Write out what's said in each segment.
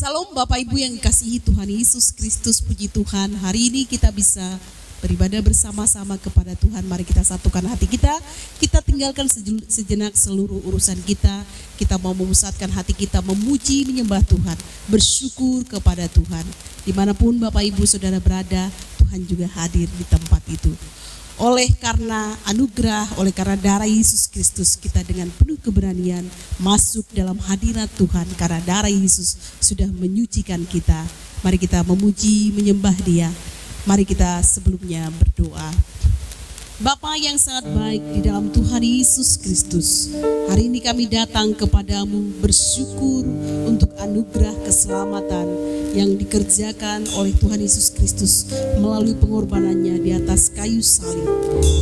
Salam Bapak Ibu yang dikasihi Tuhan Yesus Kristus, puji Tuhan. Hari ini kita bisa beribadah bersama-sama kepada Tuhan. Mari kita satukan hati kita. Kita tinggalkan sejenak seluruh urusan kita. Kita mau memusatkan hati kita, memuji, menyembah Tuhan, bersyukur kepada Tuhan. Dimanapun Bapak Ibu Saudara berada, Tuhan juga hadir di tempat itu. Oleh karena anugerah, oleh karena darah Yesus Kristus, kita dengan penuh keberanian masuk dalam hadirat Tuhan. Karena darah Yesus sudah menyucikan kita. Mari kita memuji, menyembah Dia. Mari kita sebelumnya berdoa. Bapa yang sangat baik di dalam Tuhan Yesus Kristus, hari ini kami datang kepadamu bersyukur untuk anugerah keselamatan yang dikerjakan oleh Tuhan Yesus Kristus melalui pengorbanannya di atas kayu salib.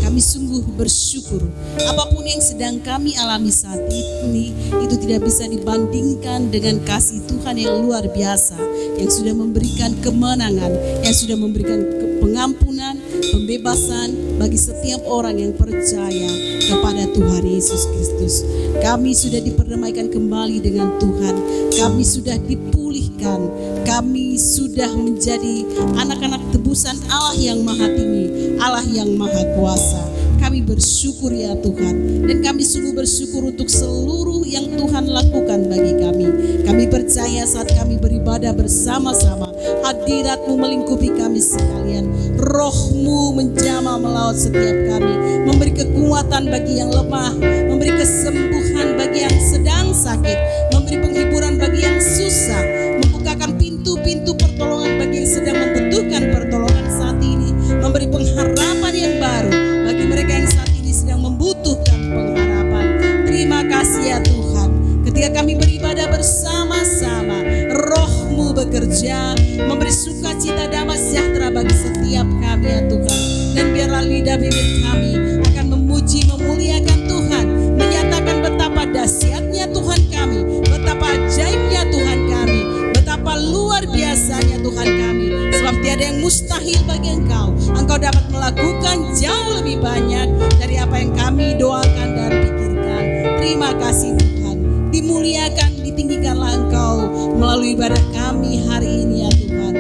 Kami sungguh bersyukur. Apapun yang sedang kami alami saat ini, itu tidak bisa dibandingkan dengan kasih Tuhan yang luar biasa, yang sudah memberikan kemenangan, yang sudah memberikan pengampunan, pembebasan bagi setiap orang yang percaya kepada Tuhan Yesus Kristus. Kami sudah diperdamaikan kembali dengan Tuhan. Kami sudah dipulihkan. Kami sudah menjadi anak-anak tebusan Allah yang maha tinggi, Allah yang maha kuasa. Kami bersyukur ya Tuhan, dan kami sungguh bersyukur untuk seluruh yang Tuhan lakukan bagi kami. Kami percaya saat kami beribadah bersama-sama, hadirat-Mu melingkupi kami sekalian. Roh-Mu menjamah melaut setiap kami, memberi kekuatan bagi yang lemah, memberi kesembuhan bagi yang sedang sakit, memberi penghiburan bagi yang susah, membukakan pintu-pintu pertolongan bagi yang sedang membutuhkan pertolongan saat ini, memberi pengharapan yang baru bagi mereka yang saat ini sedang membutuhkan pengharapan. Terima kasih ya Tuhan. Ketika kami beribadah bersama-sama, Roh-Mu bekerja, memberi sukacita, damai sejahtera bagi setiap kami ya Tuhan. Dan biarlah lidah bibir kami akan memuji, memuliakan Tuhan, menyatakan betapa dahsyatnya Tuhan kami, betapa ajaibnya Tuhan kami, betapa luar biasanya Tuhan kami. Sebab tiada yang mustahil bagi Engkau. Engkau dapat melakukan jauh lebih banyak dari apa yang kami doakan dan pikirkan. Terima kasih Tuhan. Dimuliakan, ditinggikanlah Engkau melalui ibadah kami hari ini ya Tuhan.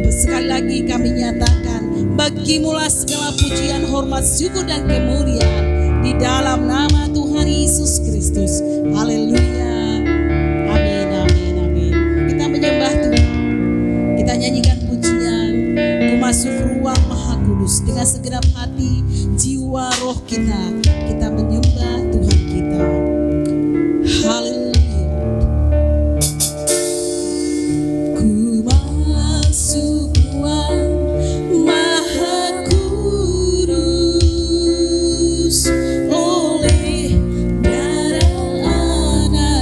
Sekali lagi kami nyatakan, bagimulah segala pujian, hormat, syukur dan kemuliaan di dalam nama Tuhan Yesus Kristus. Haleluya. Amin, amin, amin. Kita menyembah Tuhan. Kita nyanyikan pujian. Ku masuk ruang Maha Kudus dengan segenap hati, jiwa, roh kita. Kita menyembah Tuhan kita. Haleluya. Ku masuk ruang Maha Kudus oleh darah Anak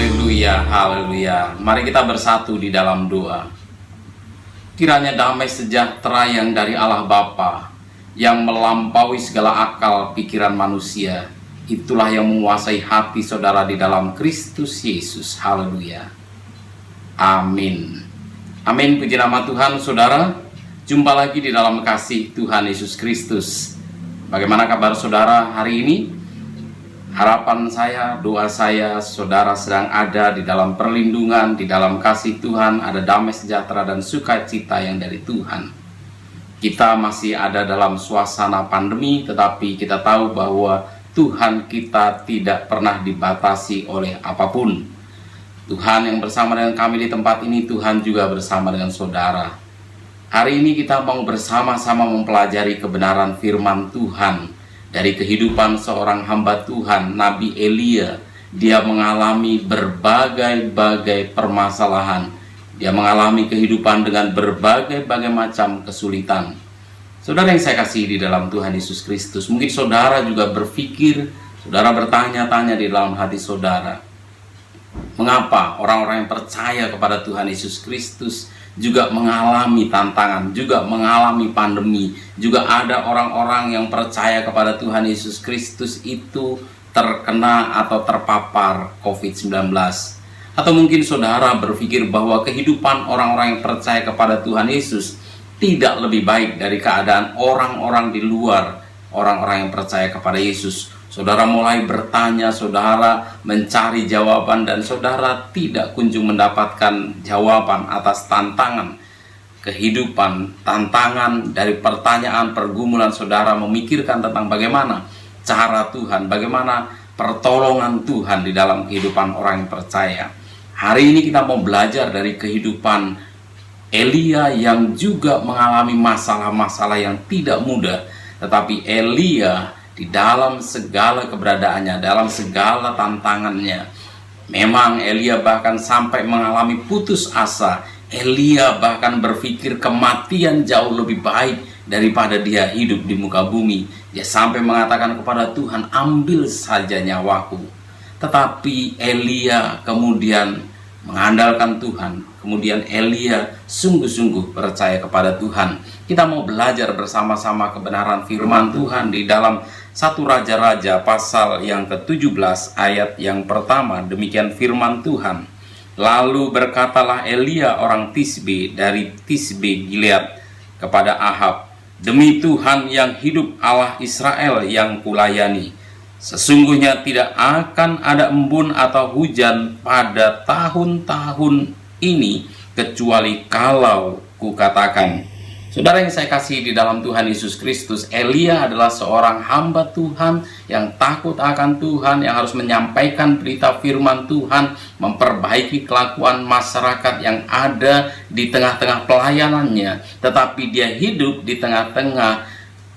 Haleluya, haleluya. Mari kita bersatu di dalam doa. Kiranya damai sejahtera yang dari Allah Bapa, yang melampaui segala akal pikiran manusia, itulah yang menguasai hati saudara di dalam Kristus Yesus. Haleluya. Amin. Amin. Puji nama Tuhan, saudara. Jumpa lagi di dalam kasih Tuhan Yesus Kristus. Bagaimana kabar saudara hari ini? Harapan saya, doa saya, saudara sedang ada di dalam perlindungan, di dalam kasih Tuhan, ada damai sejahtera dan sukacita yang dari Tuhan. Kita masih ada dalam suasana pandemi, tetapi kita tahu bahwa Tuhan kita tidak pernah dibatasi oleh apapun. Tuhan yang bersama dengan kami di tempat ini, Tuhan juga bersama dengan saudara. Hari ini kita mau bersama-sama mempelajari kebenaran firman Tuhan. Dari kehidupan seorang hamba Tuhan, Nabi Elia. Dia mengalami berbagai-bagai permasalahan. Dia mengalami kehidupan dengan berbagai-bagai macam kesulitan. Saudara yang saya kasihi di dalam Tuhan Yesus Kristus, mungkin saudara juga berpikir, saudara bertanya-tanya di dalam hati saudara, mengapa orang-orang yang percaya kepada Tuhan Yesus Kristus juga mengalami tantangan, juga mengalami pandemi, juga ada orang-orang yang percaya kepada Tuhan Yesus Kristus itu terkena atau terpapar COVID-19. Atau mungkin saudara berpikir bahwa kehidupan orang-orang yang percaya kepada Tuhan Yesus tidak lebih baik dari keadaan orang-orang di luar, orang-orang yang percaya kepada Yesus. Saudara mulai bertanya, saudara mencari jawaban, dan saudara tidak kunjung mendapatkan jawaban atas tantangan kehidupan, tantangan dari pertanyaan, pergumulan saudara memikirkan tentang bagaimana cara Tuhan, bagaimana pertolongan Tuhan di dalam kehidupan orang yang percaya. Hari ini kita mau belajar dari kehidupan Elia yang juga mengalami masalah-masalah yang tidak mudah, tetapi Elia di dalam segala keberadaannya, dalam segala tantangannya, memang Elia bahkan sampai mengalami putus asa. Elia bahkan berpikir kematian jauh lebih baik daripada dia hidup di muka bumi. Dia sampai mengatakan kepada Tuhan, ambil saja nyawaku. Tetapi Elia kemudian mengandalkan Tuhan. Kemudian Elia sungguh-sungguh percaya kepada Tuhan. Kita mau belajar bersama-sama kebenaran firman Tuhan di dalam 1 Raja-Raja pasal yang ke-17 ayat yang pertama. Demikian firman Tuhan. Lalu berkatalah Elia orang Tisbe dari Tisbe Gilead kepada Ahab, demi Tuhan yang hidup, Allah Israel yang kulayani, sesungguhnya tidak akan ada embun atau hujan pada tahun-tahun ini kecuali kalau kukatakan. Saudara yang saya kasih di dalam Tuhan Yesus Kristus, Elia adalah seorang hamba Tuhan yang takut akan Tuhan, yang harus menyampaikan berita firman Tuhan, memperbaiki kelakuan masyarakat yang ada di tengah-tengah pelayanannya. Tetapi dia hidup di tengah-tengah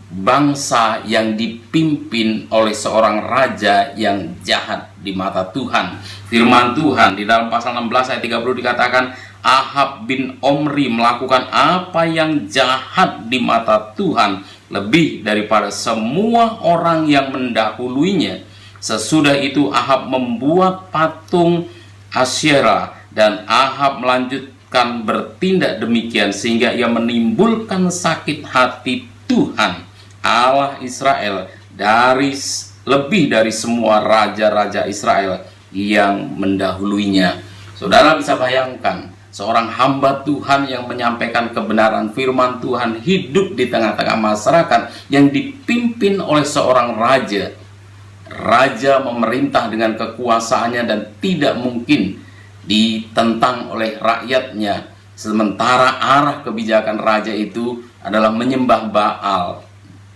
bangsa yang dipimpin oleh seorang raja yang jahat di mata Tuhan. Firman Tuhan di dalam pasal 16 ayat 30 dikatakan, Ahab bin Omri melakukan apa yang jahat di mata Tuhan lebih daripada semua orang yang mendahuluinya. Sesudah itu Ahab membuat patung Asyera, dan Ahab melanjutkan bertindak demikian sehingga ia menimbulkan sakit hati Tuhan Allah Israel lebih dari semua raja-raja Israel yang mendahuluinya. Saudara bisa bayangkan, seorang hamba Tuhan yang menyampaikan kebenaran firman Tuhan hidup di tengah-tengah masyarakat yang dipimpin oleh seorang raja. Raja memerintah dengan kekuasaannya dan tidak mungkin ditentang oleh rakyatnya. Sementara arah kebijakan raja itu adalah menyembah Baal,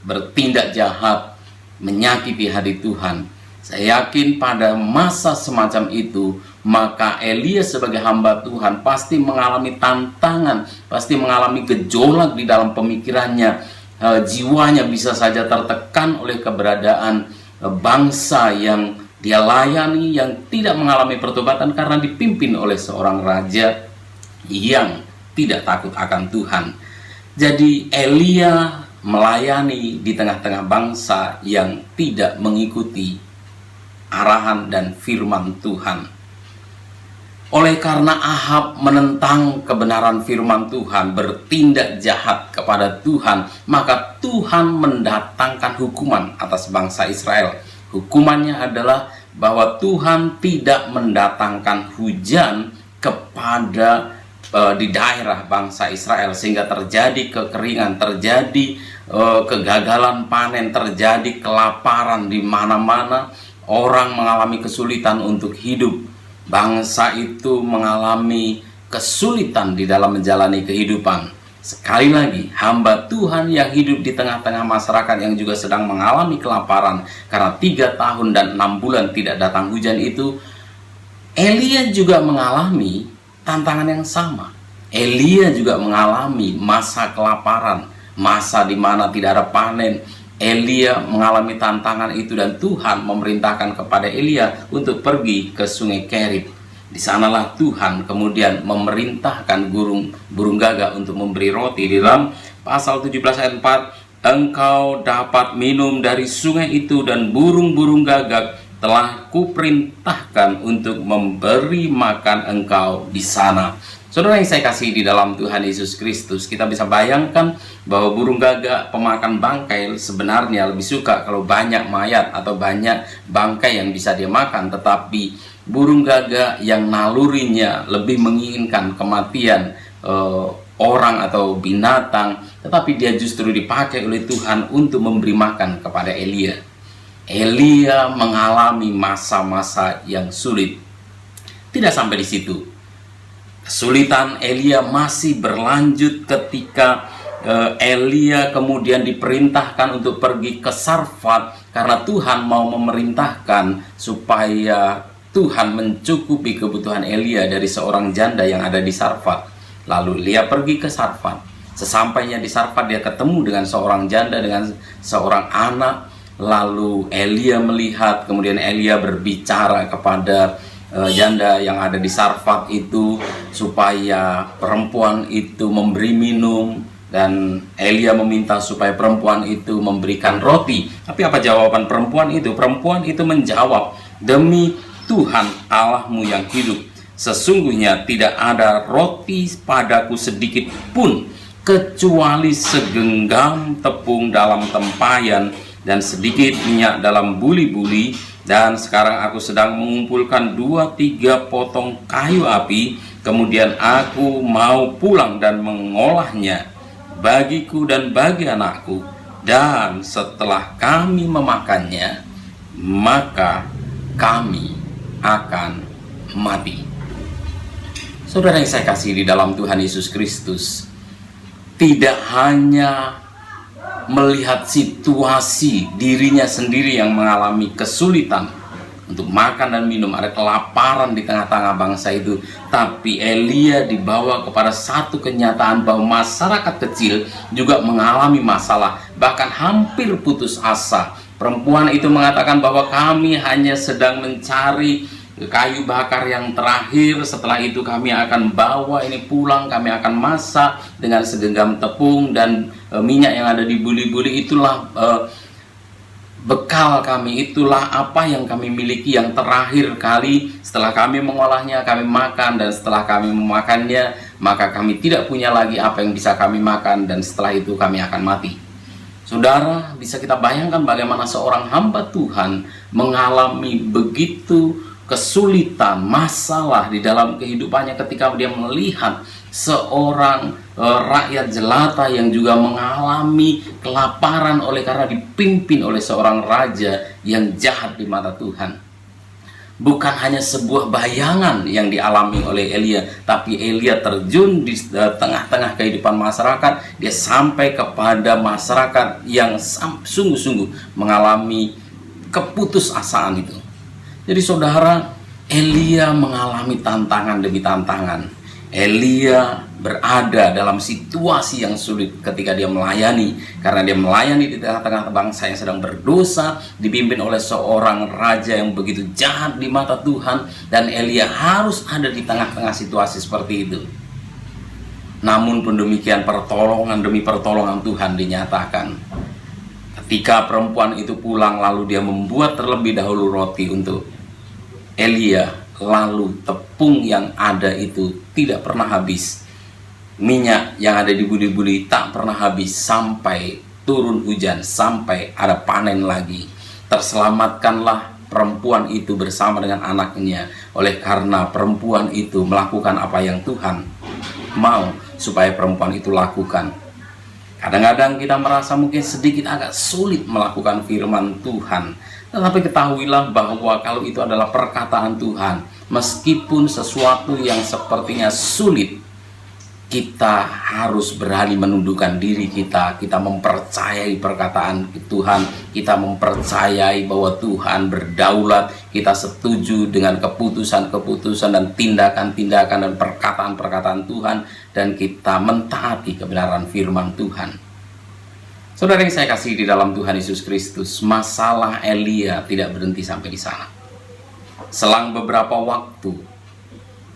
bertindak jahat, menyakiti hati Tuhan. Saya yakin pada masa semacam itu, maka Elia sebagai hamba Tuhan pasti mengalami tantangan, pasti mengalami gejolak di dalam pemikirannya. Jiwanya bisa saja tertekan oleh keberadaan bangsa yang dia layani, yang tidak mengalami pertobatan karena dipimpin oleh seorang raja yang tidak takut akan Tuhan. Jadi Elia melayani di tengah-tengah bangsa yang tidak mengikuti arahan dan firman Tuhan. Oleh karena Ahab menentang kebenaran firman Tuhan, bertindak jahat kepada Tuhan, maka Tuhan mendatangkan hukuman atas bangsa Israel. Hukumannya adalah bahwa Tuhan tidak mendatangkan hujan kepada di daerah bangsa Israel, sehingga terjadi kekeringan, terjadi kegagalan panen, terjadi kelaparan di mana-mana. Orang mengalami kesulitan untuk hidup. Bangsa itu mengalami kesulitan di dalam menjalani kehidupan. Sekali lagi, hamba Tuhan yang hidup di tengah-tengah masyarakat yang juga sedang mengalami kelaparan karena 3 tahun dan 6 bulan tidak datang hujan itu, Elia juga mengalami tantangan yang sama. Elia juga mengalami masa kelaparan, masa di mana tidak ada panen. Elia mengalami tantangan itu dan Tuhan memerintahkan kepada Elia untuk pergi ke sungai Kerib. Di sanalah Tuhan kemudian memerintahkan burung gagak untuk memberi roti. Di dalam pasal 17 ayat 4, engkau dapat minum dari sungai itu dan burung-burung gagak telah kuperintahkan untuk memberi makan engkau di sana. Saudara yang saya kasih di dalam Tuhan Yesus Kristus, kita bisa bayangkan bahwa burung gagak pemakan bangkai sebenarnya lebih suka kalau banyak mayat atau banyak bangkai yang bisa dia makan. Tetapi burung gagak yang nalurinya lebih menginginkan kematian orang atau binatang, tetapi dia justru dipakai oleh Tuhan untuk memberi makan kepada Elia. Elia mengalami masa-masa yang sulit. Tidak sampai di situ. Kesulitan Elia masih berlanjut ketika Elia kemudian diperintahkan untuk pergi ke Sarfat karena Tuhan mau memerintahkan supaya Tuhan mencukupi kebutuhan Elia dari seorang janda yang ada di Sarfat. Lalu Elia pergi ke Sarfat. Sesampainya di Sarfat dia ketemu dengan seorang janda dengan seorang anak. Lalu Elia melihat, kemudian Elia berbicara kepada janda yang ada di Sarfat itu supaya perempuan itu memberi minum, dan Elia meminta supaya perempuan itu memberikan roti. Tapi apa jawaban perempuan itu? Perempuan itu menjawab, demi Tuhan Allahmu yang hidup, sesungguhnya tidak ada roti padaku sedikit pun kecuali segenggam tepung dalam tempayan dan sedikit minyak dalam buli-buli. Dan sekarang aku sedang mengumpulkan 2-3 potong kayu api. Kemudian aku mau pulang dan mengolahnya bagiku dan bagi anakku. Dan setelah kami memakannya, maka kami akan mati. Saudara yang saya kasih di dalam Tuhan Yesus Kristus, tidak hanya melihat situasi dirinya sendiri yang mengalami kesulitan untuk makan dan minum, ada kelaparan di tengah-tengah bangsa itu, tapi Elia dibawa kepada satu kenyataan bahwa masyarakat kecil juga mengalami masalah, bahkan hampir putus asa. Perempuan itu mengatakan bahwa kami hanya sedang mencari kayu bakar yang terakhir, setelah itu kami akan bawa ini pulang, kami akan masak dengan segenggam tepung dan minyak yang ada di buli-buli. Itulah bekal kami, itulah apa yang kami miliki yang terakhir kali. Setelah kami mengolahnya, kami makan, dan setelah kami memakannya, maka kami tidak punya lagi apa yang bisa kami makan, dan setelah itu kami akan mati. Saudara, bisa kita bayangkan bagaimana seorang hamba Tuhan mengalami begitu kesulitan, masalah di dalam kehidupannya ketika dia melihat seorang rakyat jelata yang juga mengalami kelaparan oleh karena dipimpin oleh seorang raja yang jahat di mata Tuhan. Bukan hanya sebuah bayangan yang dialami oleh Elia, tapi Elia terjun di tengah-tengah kehidupan masyarakat. Dia sampai kepada masyarakat yang sungguh-sungguh mengalami keputusasaan itu. Jadi saudara, Elia mengalami tantangan demi tantangan. Elia berada dalam situasi yang sulit ketika dia melayani, karena dia melayani di tengah-tengah bangsa yang sedang berdosa, dipimpin oleh seorang raja yang begitu jahat di mata Tuhan, dan Elia harus ada di tengah-tengah situasi seperti itu. Namun pun demikian, pertolongan demi pertolongan Tuhan dinyatakan. Ketika perempuan itu pulang, lalu dia membuat terlebih dahulu roti untuk Elia, lalu tepung yang ada itu tidak pernah habis. Minyak yang ada di budi-budi tak pernah habis sampai turun hujan, sampai ada panen lagi. Terselamatkanlah perempuan itu bersama dengan anaknya, oleh karena perempuan itu melakukan apa yang Tuhan mau supaya perempuan itu lakukan. Kadang-kadang kita merasa mungkin sedikit agak sulit melakukan firman Tuhan, tetapi ketahuilah bahwa kalau itu adalah perkataan Tuhan, meskipun sesuatu yang sepertinya sulit, kita harus berani menundukkan diri kita mempercayai perkataan Tuhan, kita mempercayai bahwa Tuhan berdaulat, kita setuju dengan keputusan-keputusan dan tindakan-tindakan dan perkataan-perkataan Tuhan, dan kita mentaati kebenaran firman Tuhan. Saudara yang saya kasih di dalam Tuhan Yesus Kristus, masalah Elia tidak berhenti sampai di sana. Selang beberapa waktu,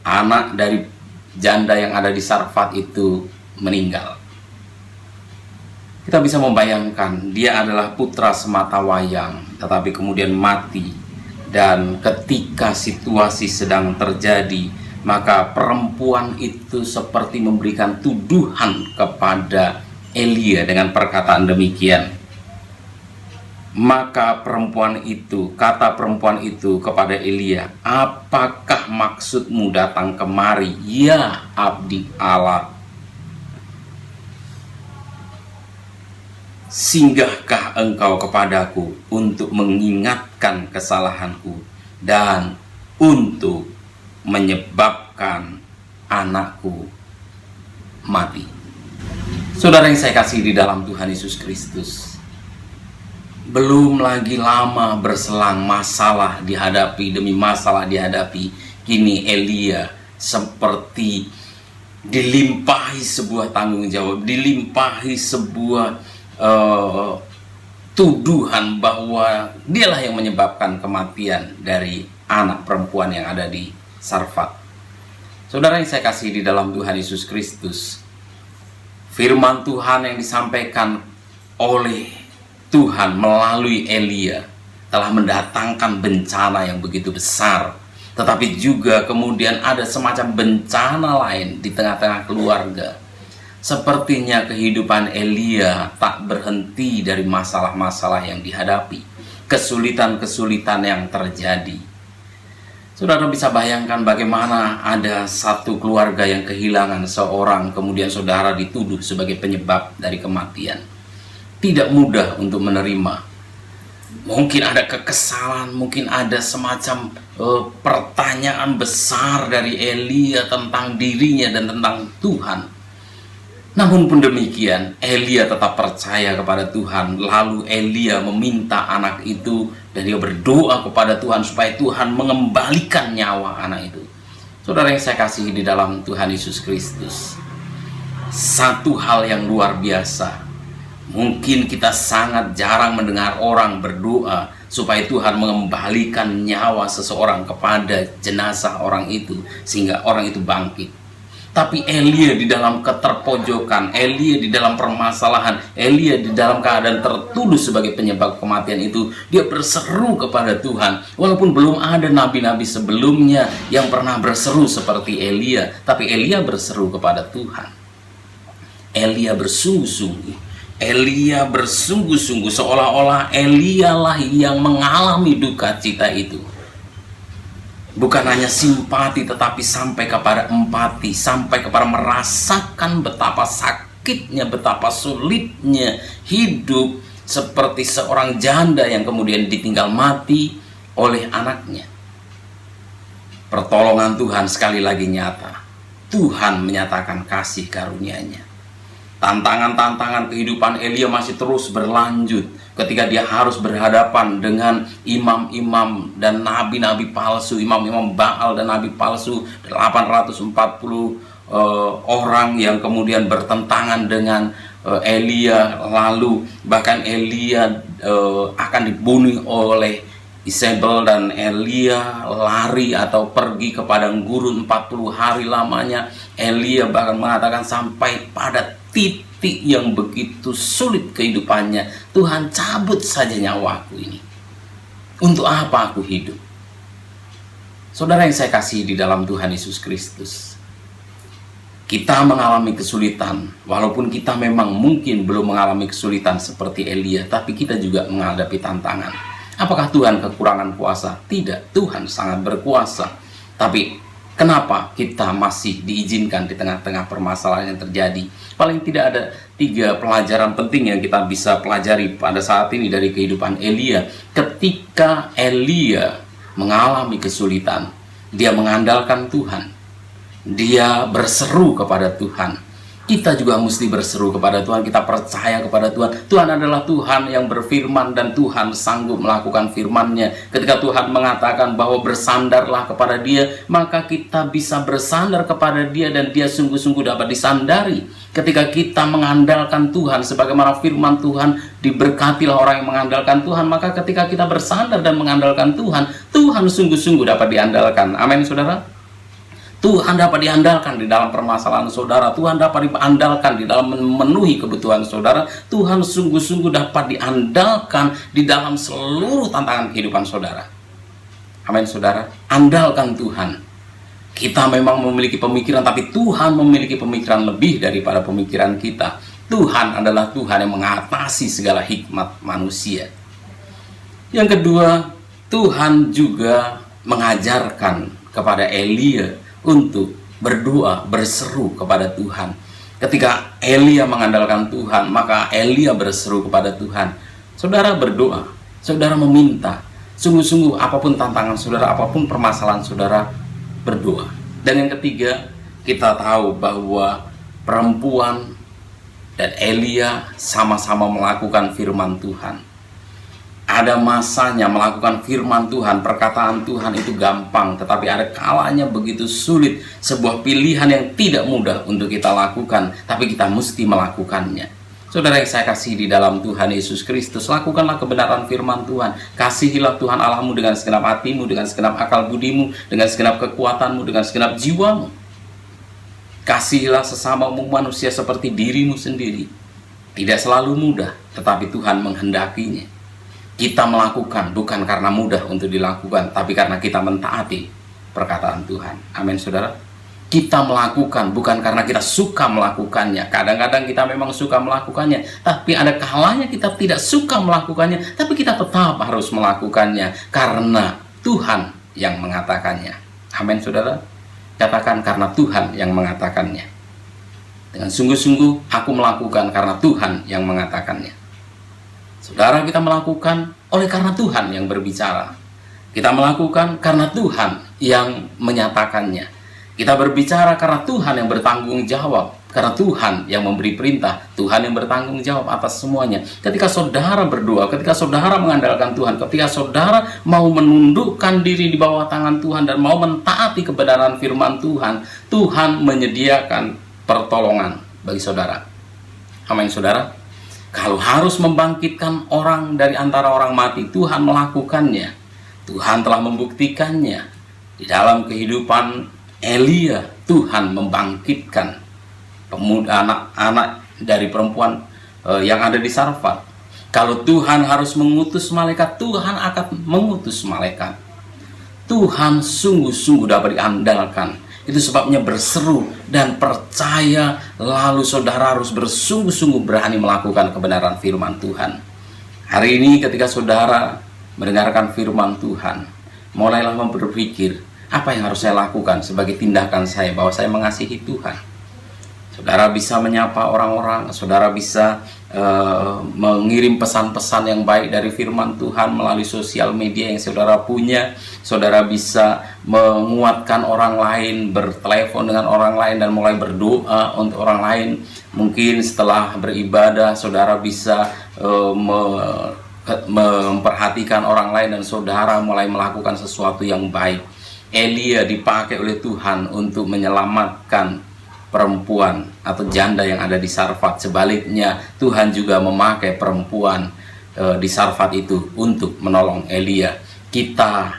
anak dari janda yang ada di Sarfat itu meninggal. Kita bisa membayangkan dia adalah putra sematawayang, tetapi kemudian mati. Dan ketika situasi sedang terjadi, maka perempuan itu seperti memberikan tuduhan kepada Elia dengan perkataan demikian. Maka kata perempuan itu kepada Elia, apakah maksudmu datang kemari, ya abdi Allah? Singgahkah engkau kepadaku untuk mengingatkan kesalahanku dan untuk menyebabkan anakku mati? Saudara yang saya kasih di dalam Tuhan Yesus Kristus, belum lagi lama berselang masalah dihadapi demi masalah dihadapi, kini Elia seperti dilimpahi sebuah tanggung jawab, dilimpahi sebuah tuduhan bahwa dialah yang menyebabkan kematian dari anak perempuan yang ada di Sarfat. Saudara yang saya kasih di dalam Tuhan Yesus Kristus, firman Tuhan yang disampaikan oleh Tuhan melalui Elia telah mendatangkan bencana yang begitu besar, tetapi juga kemudian ada semacam bencana lain di tengah-tengah keluarga. Sepertinya kehidupan Elia tak berhenti dari masalah-masalah yang dihadapi, kesulitan-kesulitan yang terjadi. Saudara bisa bayangkan bagaimana ada satu keluarga yang kehilangan seorang, kemudian saudara dituduh sebagai penyebab dari kematian. Tidak mudah untuk menerima. Mungkin ada kekesalan, mungkin ada semacam pertanyaan besar dari Elia tentang dirinya dan tentang Tuhan. Namun pun demikian, Elia tetap percaya kepada Tuhan. Lalu Elia meminta anak itu, dan dia berdoa kepada Tuhan supaya Tuhan mengembalikan nyawa anak itu. Saudara yang saya kasihi di dalam Tuhan Yesus Kristus, satu hal yang luar biasa, mungkin kita sangat jarang mendengar orang berdoa supaya Tuhan mengembalikan nyawa seseorang kepada jenazah orang itu, sehingga orang itu bangkit. Tapi Elia di dalam keterpojokan, Elia di dalam permasalahan, Elia di dalam keadaan tertuduh sebagai penyebab kematian itu, dia berseru kepada Tuhan. Walaupun belum ada nabi-nabi sebelumnya yang pernah berseru seperti Elia, tapi Elia berseru kepada Tuhan. Elia bersungguh-sungguh, Elia bersungguh-sungguh, seolah-olah Elia lah yang mengalami duka cita itu. Bukan hanya simpati, tetapi sampai kepada empati, sampai kepada merasakan betapa sakitnya, betapa sulitnya hidup seperti seorang janda yang kemudian ditinggal mati oleh anaknya. Pertolongan Tuhan sekali lagi nyata. Tuhan menyatakan kasih karunia-Nya. Tantangan-tantangan kehidupan Elia masih terus berlanjut ketika dia harus berhadapan dengan imam-imam dan nabi-nabi palsu, imam-imam Baal dan nabi palsu, 840 orang yang kemudian bertentangan dengan Elia. Lalu bahkan Elia akan dibunuh oleh Isabel, dan Elia lari atau pergi ke padang gurun 40 hari lamanya. Elia bahkan mengatakan sampai pada titik yang begitu sulit kehidupannya, Tuhan cabut saja nyawaku ini. Untuk apa aku hidup? Saudara yang saya kasih di dalam Tuhan Yesus Kristus, kita mengalami kesulitan, walaupun kita memang mungkin belum mengalami kesulitan seperti Elia, tapi kita juga menghadapi tantangan. Apakah Tuhan kekurangan kuasa? Tidak, Tuhan sangat berkuasa. Tapi kenapa kita masih diizinkan di tengah-tengah permasalahan yang terjadi? Paling tidak ada 3 pelajaran penting yang kita bisa pelajari pada saat ini dari kehidupan Elia. Ketika Elia mengalami kesulitan, dia mengandalkan Tuhan. Dia berseru kepada Tuhan. Kita juga mesti berseru kepada Tuhan. Kita percaya kepada Tuhan. Tuhan adalah Tuhan yang berfirman dan Tuhan sanggup melakukan firman-Nya. Ketika Tuhan mengatakan bahwa bersandarlah kepada Dia, maka kita bisa bersandar kepada Dia dan Dia sungguh-sungguh dapat disandari. Ketika kita mengandalkan Tuhan, sebagaimana firman Tuhan, diberkatilah orang yang mengandalkan Tuhan. Maka ketika kita bersandar dan mengandalkan Tuhan, Tuhan sungguh-sungguh dapat diandalkan. Amin, saudara. Tuhan dapat diandalkan di dalam permasalahan saudara. Tuhan dapat diandalkan di dalam memenuhi kebutuhan saudara. Tuhan sungguh-sungguh dapat diandalkan di dalam seluruh tantangan kehidupan saudara. Amin, saudara. Andalkan Tuhan. Kita memang memiliki pemikiran, tapi Tuhan memiliki pemikiran lebih daripada pemikiran kita. Tuhan adalah Tuhan yang mengatasi segala hikmat manusia. Yang kedua, Tuhan juga mengajarkan kepada Elia untuk berdoa, berseru kepada Tuhan. Ketika Elia mengandalkan Tuhan, maka Elia berseru kepada Tuhan. Saudara berdoa, saudara meminta, sungguh-sungguh apapun tantangan saudara, apapun permasalahan saudara, berdoa. Dan yang ketiga, kita tahu bahwa perempuan dan Elia sama-sama melakukan firman Tuhan. Ada masanya melakukan firman Tuhan, perkataan Tuhan itu gampang, tetapi ada kalanya begitu sulit. Sebuah pilihan yang tidak mudah untuk kita lakukan, tapi kita mesti melakukannya. Saudara yang saya kasih di dalam Tuhan Yesus Kristus, lakukanlah kebenaran firman Tuhan. Kasihilah Tuhan Allahmu dengan segenap hatimu, dengan segenap akal budimu, dengan segenap kekuatanmu, dengan segenap jiwamu. Kasihilah sesamamu manusia seperti dirimu sendiri. Tidak selalu mudah, tetapi Tuhan menghendakinya. Kita melakukan bukan karena mudah untuk dilakukan, tapi karena kita mentaati perkataan Tuhan. Amin, saudara. Kita melakukan bukan karena kita suka melakukannya. Kadang-kadang kita memang suka melakukannya, tapi ada kalanya kita tidak suka melakukannya, tapi kita tetap harus melakukannya karena Tuhan yang mengatakannya. Amin, saudara. Katakan, karena Tuhan yang mengatakannya. Dengan sungguh-sungguh aku melakukan karena Tuhan yang mengatakannya. Saudara, kita melakukan oleh karena Tuhan yang berbicara. Kita melakukan karena Tuhan yang menyatakannya. Kita berbicara karena Tuhan yang bertanggung jawab. Karena Tuhan yang memberi perintah. Tuhan yang bertanggung jawab atas semuanya. Ketika saudara berdoa, ketika saudara mengandalkan Tuhan, ketika saudara mau menundukkan diri di bawah tangan Tuhan dan mau mentaati kebenaran firman Tuhan, Tuhan menyediakan pertolongan bagi saudara. Amin, saudara. Kalau harus membangkitkan orang dari antara orang mati, Tuhan melakukannya. Tuhan telah membuktikannya. Di dalam kehidupan Elia, Tuhan membangkitkan pemuda, anak-anak dari perempuan yang ada di Sarfat. Kalau Tuhan harus mengutus malaikat, Tuhan akan mengutus malaikat. Tuhan sungguh-sungguh dapat diandalkan. Itu sebabnya berseru dan percaya, lalu saudara harus bersungguh-sungguh berani melakukan kebenaran firman Tuhan. Hari ini ketika saudara mendengarkan firman Tuhan, mulailah berpikir, apa yang harus saya lakukan sebagai tindakan saya bahwa saya mengasihi Tuhan. Saudara bisa menyapa orang-orang, saudara bisa mengirim pesan-pesan yang baik dari firman Tuhan melalui sosial media yang saudara punya. Saudara bisa menguatkan orang lain, bertelepon dengan orang lain dan mulai berdoa untuk orang lain. Mungkin setelah beribadah saudara bisa memperhatikan orang lain dan saudara mulai melakukan sesuatu yang baik. Elia dipakai oleh Tuhan untuk menyelamatkan perempuan atau janda yang ada di Sarfat. Sebaliknya Tuhan juga memakai perempuan di Sarfat itu untuk menolong Elia. Kita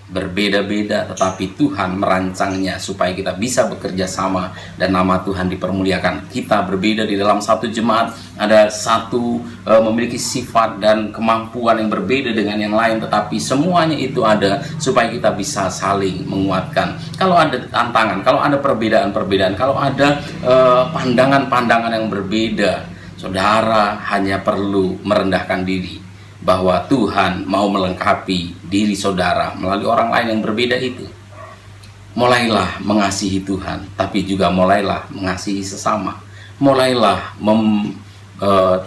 berbeda-beda, tetapi Tuhan merancangnya supaya kita bisa bekerja sama dan nama Tuhan dipermuliakan. Kita berbeda di dalam satu jemaat, ada satu memiliki sifat dan kemampuan yang berbeda dengan yang lain, tetapi semuanya itu ada supaya kita bisa saling menguatkan. Kalau ada tantangan, kalau ada perbedaan-perbedaan, kalau ada pandangan-pandangan yang berbeda, saudara hanya perlu merendahkan diri bahwa Tuhan mau melengkapi diri saudara melalui orang lain yang berbeda itu. Mulailah mengasihi Tuhan, tapi juga mulailah mengasihi sesama. Mulailah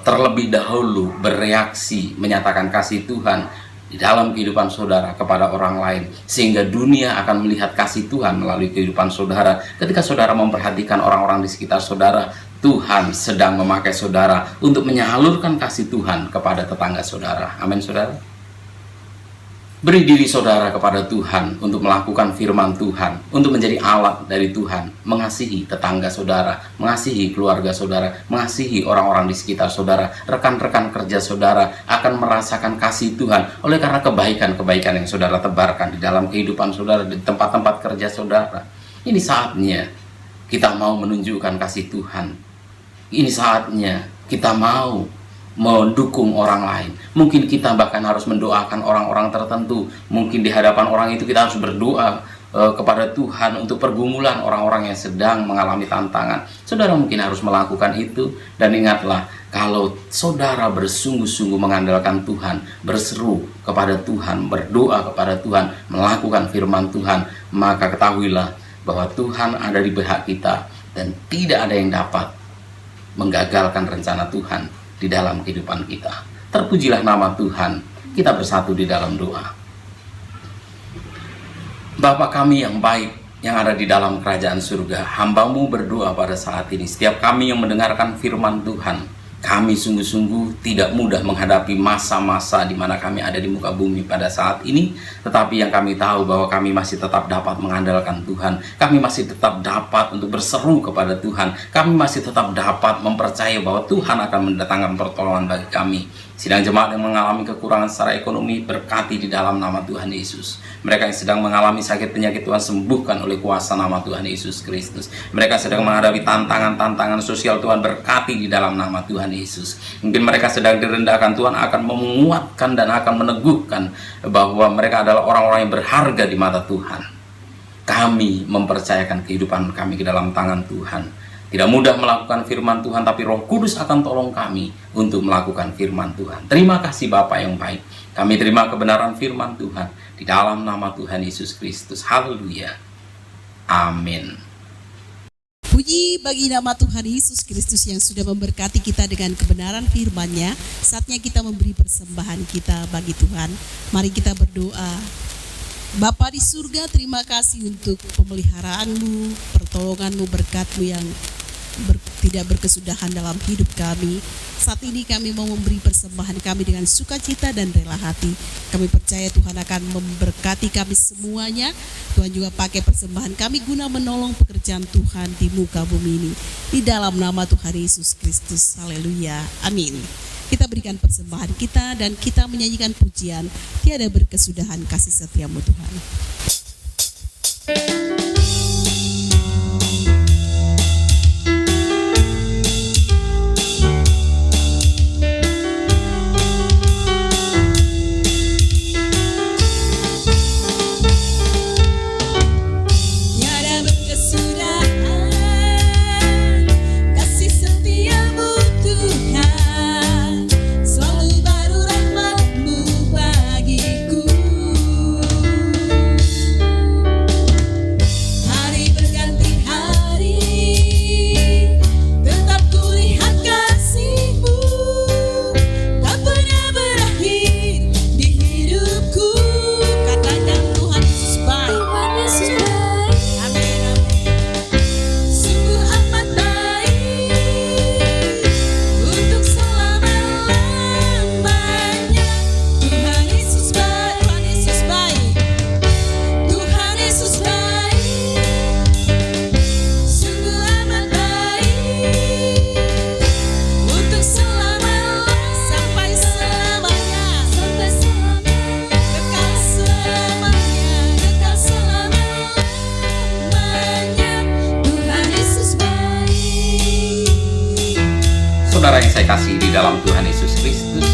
terlebih dahulu bereaksi, menyatakan kasih Tuhan di dalam kehidupan saudara kepada orang lain, sehingga dunia akan melihat kasih Tuhan melalui kehidupan saudara. Ketika saudara memperhatikan orang-orang di sekitar saudara, Tuhan sedang memakai saudara untuk menyalurkan kasih Tuhan kepada tetangga saudara. Amin, saudara. Beri diri saudara kepada Tuhan untuk melakukan firman Tuhan, untuk menjadi alat dari Tuhan, mengasihi tetangga saudara, mengasihi keluarga saudara, mengasihi orang-orang di sekitar saudara. Rekan-rekan kerja saudara akan merasakan kasih Tuhan oleh karena kebaikan-kebaikan yang saudara tebarkan di dalam kehidupan saudara, di tempat-tempat kerja saudara. Ini saatnya kita mau menunjukkan kasih Tuhan. Ini saatnya kita mau mendukung orang lain. Mungkin kita bahkan harus mendoakan orang-orang tertentu. Mungkin di hadapan orang itu kita harus berdoa kepada Tuhan untuk pergumulan orang-orang yang sedang mengalami tantangan. Saudara mungkin harus melakukan itu. Dan ingatlah, kalau saudara bersungguh-sungguh mengandalkan Tuhan, berseru kepada Tuhan, berdoa kepada Tuhan, melakukan firman Tuhan, maka ketahuilah bahwa Tuhan ada di pihak kita dan tidak ada yang dapat menggagalkan rencana Tuhan di dalam kehidupan kita. Terpujilah nama Tuhan. Kita bersatu di dalam doa. Bapa kami yang baik, yang ada di dalam kerajaan surga, hamba-Mu berdoa pada saat ini. Setiap kami yang mendengarkan firman Tuhan, kami sungguh-sungguh tidak mudah menghadapi masa-masa di mana kami ada di muka bumi pada saat ini. Tetapi yang kami tahu bahwa kami masih tetap dapat mengandalkan Tuhan. Kami masih tetap dapat untuk berseru kepada Tuhan. Kami masih tetap dapat mempercayai bahwa Tuhan akan mendatangkan pertolongan bagi kami. Sidang jemaat yang mengalami kekurangan secara ekonomi, berkati di dalam nama Tuhan Yesus. Mereka yang sedang mengalami sakit penyakit, Tuhan sembuhkan oleh kuasa nama Tuhan Yesus Kristus. Mereka sedang menghadapi tantangan-tantangan sosial, Tuhan berkati di dalam nama Tuhan Yesus. Mungkin mereka sedang direndahkan, Tuhan akan menguatkan dan akan meneguhkan bahwa mereka adalah orang-orang yang berharga di mata Tuhan. Kami mempercayakan kehidupan kami ke dalam tangan Tuhan. Tidak mudah melakukan firman Tuhan, tapi Roh Kudus akan tolong kami untuk melakukan firman Tuhan. Terima kasih Bapa yang baik. Kami terima kebenaran firman Tuhan di dalam nama Tuhan Yesus Kristus. Haleluya. Amin. Puji bagi nama Tuhan Yesus Kristus yang sudah memberkati kita dengan kebenaran firman-Nya. Saatnya kita memberi persembahan kita bagi Tuhan. Mari kita berdoa. Bapa di surga, terima kasih untuk pemeliharaan-Mu, pertolongan-Mu, berkat-Mu yang tidak berkesudahan dalam hidup kami. Saat ini kami mau memberi persembahan kami dengan sukacita dan rela hati. Kami percaya Tuhan akan memberkati kami semuanya. Tuhan juga pakai persembahan kami guna menolong pekerjaan Tuhan di muka bumi ini. Di dalam nama Tuhan Yesus Kristus. Haleluya. Amin. Kita berikan persembahan kita dan kita menyanyikan pujian tiada berkesudahan kasih setia-Mu Tuhan. Saudara yang saya kasih di dalam Tuhan Yesus Kristus,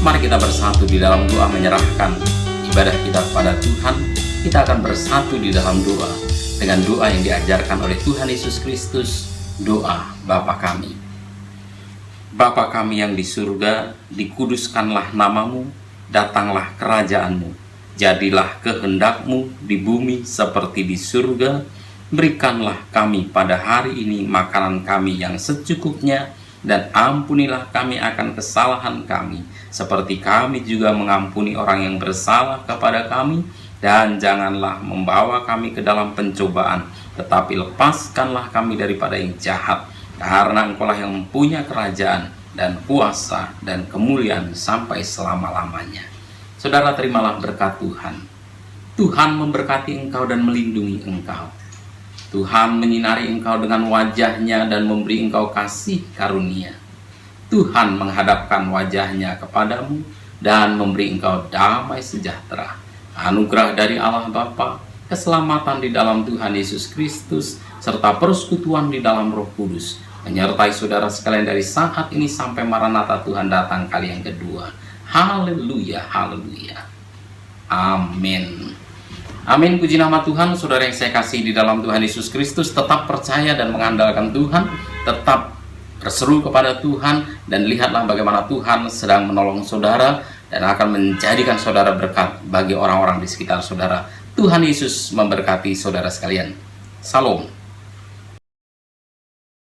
mari kita bersatu di dalam doa menyerahkan ibadah kita kepada Tuhan. Kita akan bersatu di dalam doa dengan doa yang diajarkan oleh Tuhan Yesus Kristus, doa Bapa kami. Bapa kami yang di surga, dikuduskanlah namamu, datanglah kerajaanmu, jadilah kehendak-Mu di bumi seperti di surga. Berikanlah kami pada hari ini makanan kami yang secukupnya, dan ampunilah kami akan kesalahan kami, seperti kami juga mengampuni orang yang bersalah kepada kami. Dan janganlah membawa kami ke dalam pencobaan, tetapi lepaskanlah kami daripada yang jahat. Karena Engkaulah yang mempunyai kerajaan dan kuasa dan kemuliaan sampai selama-lamanya. Saudara, terimalah berkat Tuhan. Tuhan memberkati engkau dan melindungi engkau. Tuhan menyinari engkau dengan wajah-Nya dan memberi engkau kasih karunia. Tuhan menghadapkan wajah-Nya kepadamu dan memberi engkau damai sejahtera. Anugerah dari Allah Bapa, keselamatan di dalam Tuhan Yesus Kristus, serta persekutuan di dalam Roh Kudus menyertai saudara sekalian dari saat ini sampai Maranatha Tuhan datang kali yang kedua. Haleluya, haleluya. Amin. Amin, puji nama Tuhan. Saudara yang saya kasih di dalam Tuhan Yesus Kristus, tetap percaya dan mengandalkan Tuhan, tetap berseru kepada Tuhan, dan lihatlah bagaimana Tuhan sedang menolong saudara dan akan menjadikan saudara berkat bagi orang-orang di sekitar saudara. Tuhan Yesus memberkati saudara sekalian. Salam.